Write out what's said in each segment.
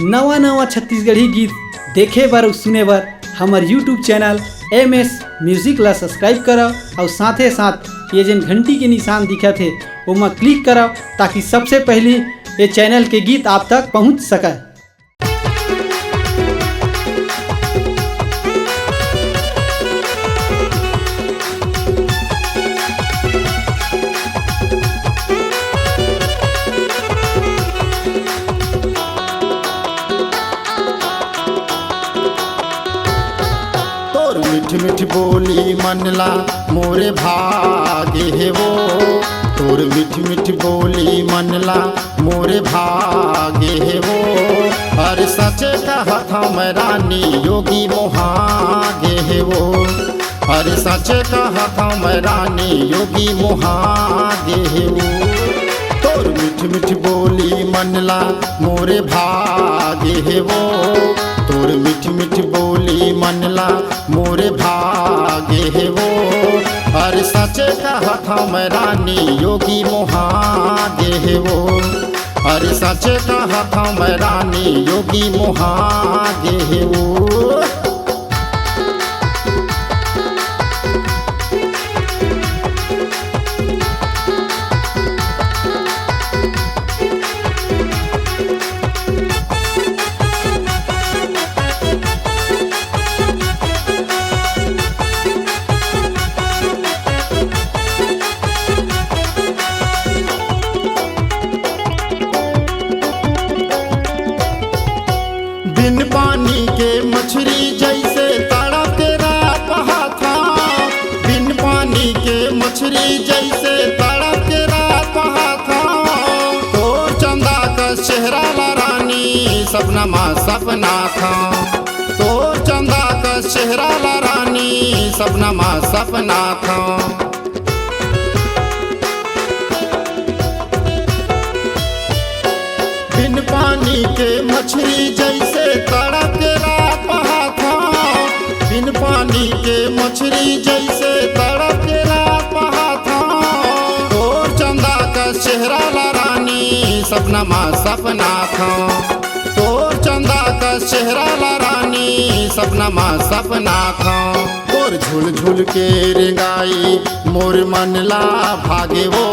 नवा नवा छत्तीसगढ़ी गीत देखे बर और सुने बर हमार यूट्यूब चैनल MS म्यूजिक ला सब्सक्राइब करो और साथे साथ ये जन घंटी के निशान दिखा थे वो क्लिक करो ताकि सबसे पहले ये चैनल के गीत आप तक पहुंच सके। मीठ मीठ बोली मनला मोरे भागे है वो, तोर मीठ मीठ बोली मनला मोरे भागे है वो। अरे सचे कहत हम रानी योगी मोहागे है वो, अरे सचे कहत हम रानी योगी मोहागे है वो। तोर मीठ मीठ बोली मनला मोरे भागे है वो, तोर मीठ मीठ बोली मनला मोरे भागे है वो। अरे सचे कहत हम रानी योगी मोहागे है वो, अरे सचे कहत हम रानी योगी मोहागे है वो। बिन पानी के मछली जैसे तड़प रात था, बिन पानी के मछली जैसे तड़प रात था। तो चंदा का चेहरा ला रानी सपना माँ सपना था, तो चंदा का चेहरा ला रानी सपना माँ सपना था। बिन पानी के मछली जैसे तड़प रात था, बिन पानी के मछली जैसे तड़प रात था। तो चंदा का चेहरा ला रानी सपना माँ सपना था, तो चंदा का चेहरा ला रानी सपना माँ सपना था। और झूल झूल के रेंगाई मोर मनला भागे वो,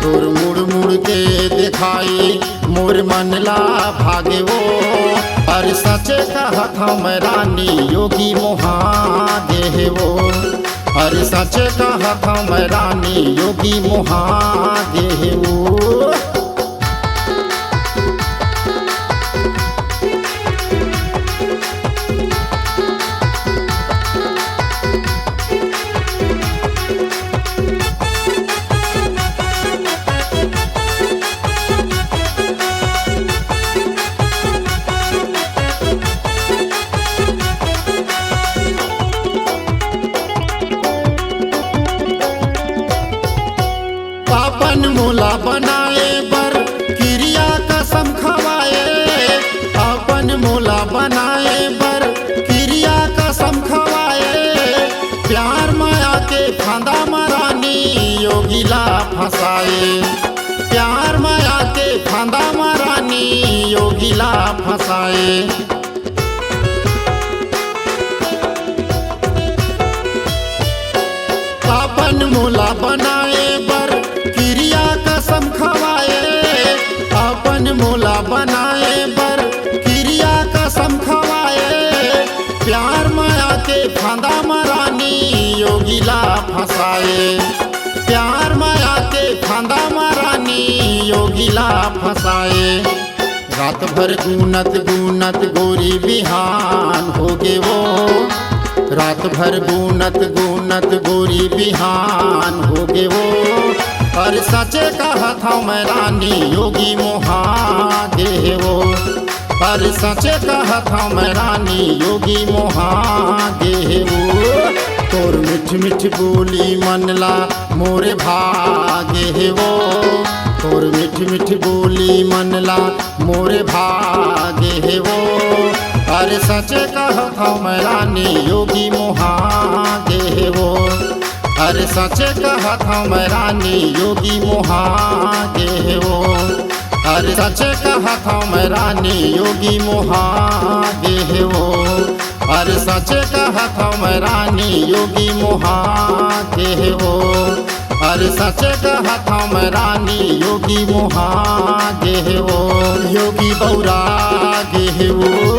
तोर मुड़ मुड़ के दिखाई मोर मनला भागे वो। अरे सचे कहत हम रानी योगी मोहागे है वो, अरे सचे कहत हम रानी योगी मोहागे है वो। अपन मोला बनाए बर क्रिया कसम खवाए, अपन मोला बनाए बर क्रिया कसम खवाए। प्यार माया के फांदा मरानी योगीला फंसाए, प्यार माया के फांदा मरानी योगीला फंसाए। अपन मोला बनाए बर क्रिया कसम खवाए, अपन मोला बनाए बर क्रिया कसम खवाए। प्यार माया के फांदा मरानी योगीला फंसाए, प्यार माया के फांदा मरानी योगीला फंसाए। रात भर गूनत गूनत गोरी बिहान हो गे वो, रात भर गूनत गूनत गोरी बिहान हो गे वो। अरे सचे कहत हम रानी योगी मोहागे है वो, अरे सचे कहत हम रानी योगी मोहागे है वो। तोर मीठ मीठ बोली मनला मोरे भागे है वो, तोर मीठ मीठ बोली मनला मोरे भागे है वो। अरे सचे कहत हम रानी योगी मोहागे है वो, अरे सचे कहत हम रानी योगी मोहागे है वो। अरे सचे कहत हूँ मैं रानी योगी मोहा गे हो। अरे सचे कहत हूँ मैं रानी योगी मोहा गे हो। अरे सचे कहत हूँ मैं रानी योगी मोहा गे हो। योगी बौरा गे हो।